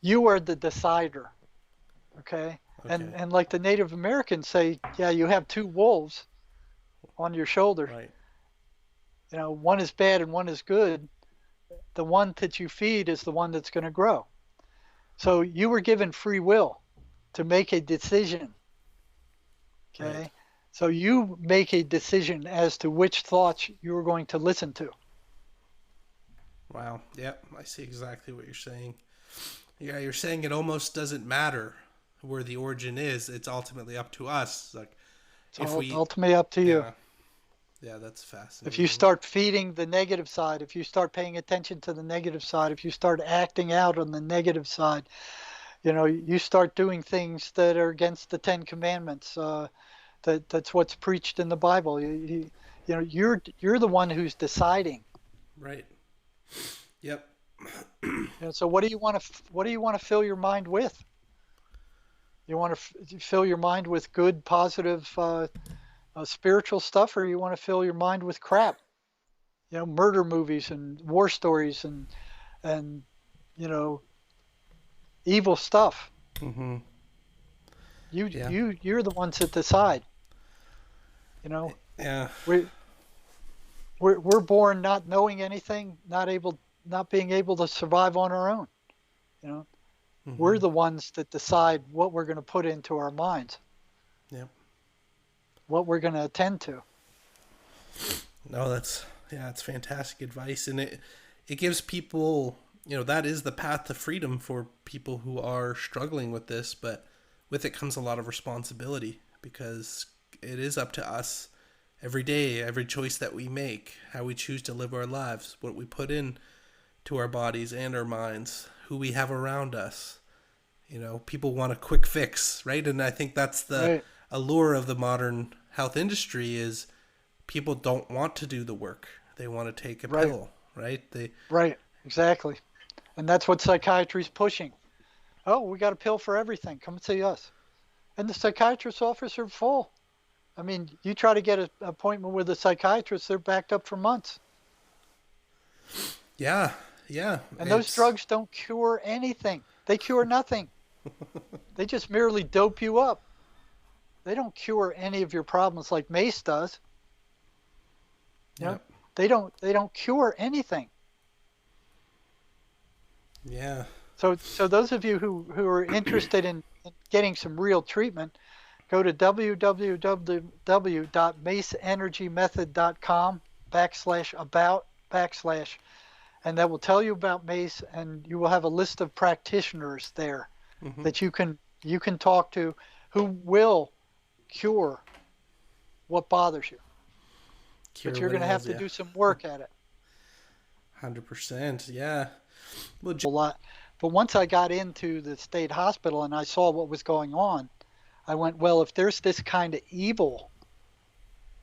You are the decider. Okay. Okay. And like the Native Americans say, yeah, you have two wolves on your shoulder. Right. One is bad and one is good. The one that you feed is the one that's going to grow. So you were given free will to make a decision. Right. Okay. So you make a decision as to which thoughts you're going to listen to. Wow. Yep. I see exactly what you're saying. Yeah, you're saying it almost doesn't matter where the origin is. It's ultimately up to us. Like It's if all we, ultimately up to you. yeah, yeah, that's If you fascinating. start feeding the negative side, if you start paying attention to the negative side, if you start acting out on the negative side, you start doing things that are against the Ten Commandments. That's what's preached in the Bible. You're the one who's deciding. Right. Yep. So what do you want to fill your mind with? You want to fill your mind with good, positive, spiritual stuff, or you want to fill your mind with crap? Murder movies and war stories and you know evil stuff. Mm-hmm. You Yeah. you you're the ones that decide. You know, Yeah. we we're born not knowing anything, not being able to survive on our own. You know, we're Mm-hmm. the ones that decide what we're going to put into our minds, Yep. what we're going to attend to. No, that's yeah, it's fantastic advice, and it gives people, that is the path to freedom for people who are struggling with this, but with it comes a lot of responsibility because it is up to us every day, every choice that we make, how we choose to live our lives, what we put in to our bodies and our minds, who we have around us. People want a quick fix, right? And I think that's the Right, allure of the modern health industry is people don't want to do the work. They want to take a right, pill, right? They right, exactly. And that's what psychiatry's pushing. Oh, we got a pill for everything. Come and see us. And the psychiatrist's office are full. I mean, you try to get an appointment with a psychiatrist, they're backed up for months. yeah, yeah, And those it's drugs don't cure anything. They cure nothing. They just merely dope you up. They don't cure any of your problems like Mace does. You yeah, know, they don't cure anything. yeah. So those of you who are interested in getting some real treatment, go to www.maceenergymethod.com /about/ and that will tell you about Mace, and you will have a list of practitioners there Mm-hmm. that you can talk to who will cure what bothers you. But Cure you're what going to have ails to you. do some work at it 100%. Yeah. Well, a lot. But once I got into the state hospital and I saw what was going on, I went, well, if there's this kind of evil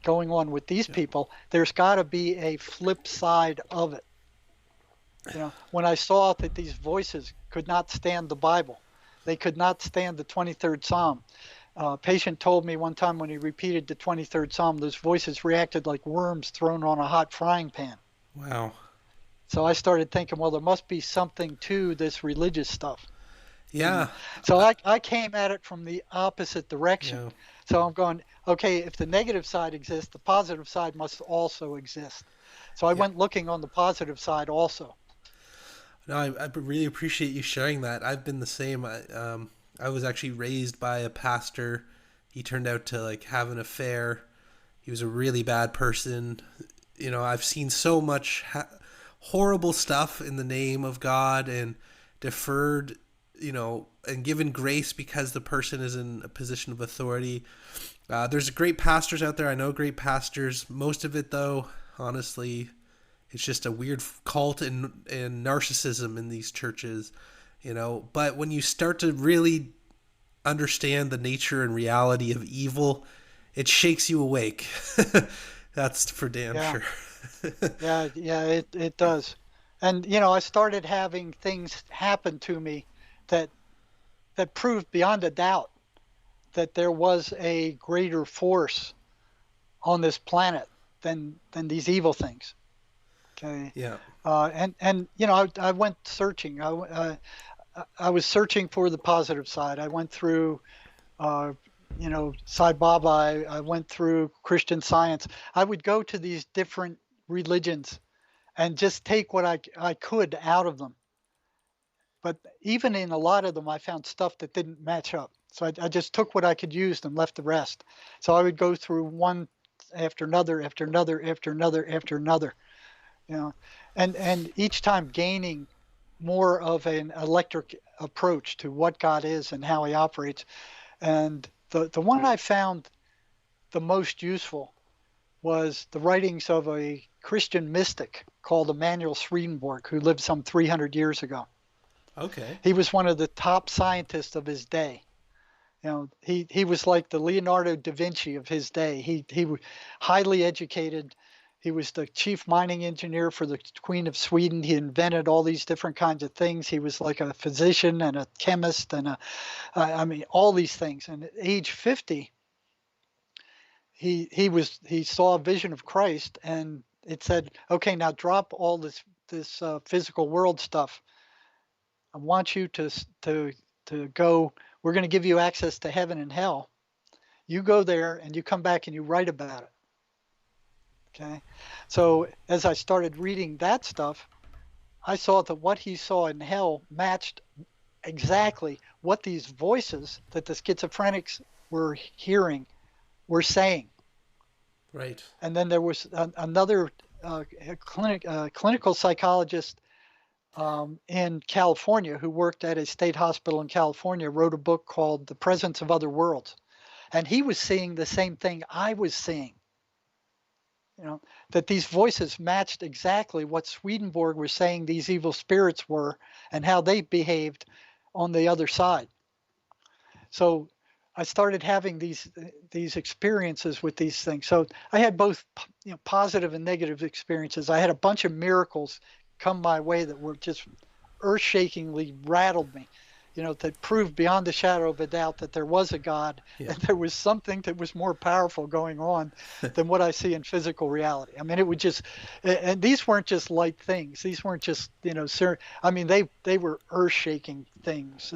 going on with these yeah, people, there's got to be a flip side of it. When I saw that these voices could not stand the Bible, they could not stand the 23rd Psalm. A patient told me one time when he repeated the 23rd Psalm, those voices reacted like worms thrown on a hot frying pan. wow. So I started thinking, well, there must be something to this religious stuff. you know. Yeah. So Uh, I came at it from the opposite direction. yeah. So I'm going, okay, if the negative side exists, the positive side must also exist. So I Yeah. went looking on the positive side also. No, I really appreciate you sharing that. I've been the same. I was actually raised by a pastor. He turned out to like have an affair. He was a really bad person. I've seen so much horrible stuff in the name of God and deferred, and given grace because the person is in a position of authority. There's great pastors out there. I know great pastors. Most of it, though, honestly, it's just a weird cult and narcissism in these churches. But when you start to really understand the nature and reality of evil, it shakes you awake. That's for damn Yeah, sure. yeah, yeah, it does. And I started having things happen to me that that proved beyond a doubt that there was a greater force on this planet than these evil things. Okay. Yeah. And I went searching. I was searching for the positive side. I went through, uh, Sai Baba. I went through Christian Science. I would go to these different religions and just take what I could out of them. But even in a lot of them, I found stuff that didn't match up. So I just took what I could use and left the rest. So I would go through one after another, after another, after another, after another, you know, and each time gaining more of an electric approach to what God is and how He operates. And the one I found the most useful was the writings of a Christian mystic called Emanuel Swedenborg, who lived some 300 years ago. Okay. He was one of the top scientists of his day. He was like the Leonardo da Vinci of his day. He was highly educated. He was the chief mining engineer for the Queen of Sweden. He invented all these different kinds of things. He was like a physician and a chemist and I mean, all these things. And at age 50, he saw a vision of Christ, and it said, "Okay, now drop all this physical world stuff. I want you to go. We're going to give you access to heaven and hell. You go there and you come back and you write about it." Okay. So as I started reading that stuff, I saw that what he saw in hell matched exactly what these voices that the schizophrenics were hearing were saying. Right. And then there was another clinical psychologist in California who worked at a state hospital in California, wrote a book called The Presence of Other Worlds. And he was seeing the same thing I was seeing, that these voices matched exactly what Swedenborg was saying these evil spirits were and how they behaved on the other side. So I started having these experiences with these things. So I had both positive and negative experiences. I had a bunch of miracles come my way that were just earth-shakingly rattled me, that proved beyond a shadow of a doubt that there was a God Yeah. and there was something that was more powerful going on than what I see in physical reality. I mean, it would just, and these weren't just light things. These weren't just, I mean, they were earth-shaking things.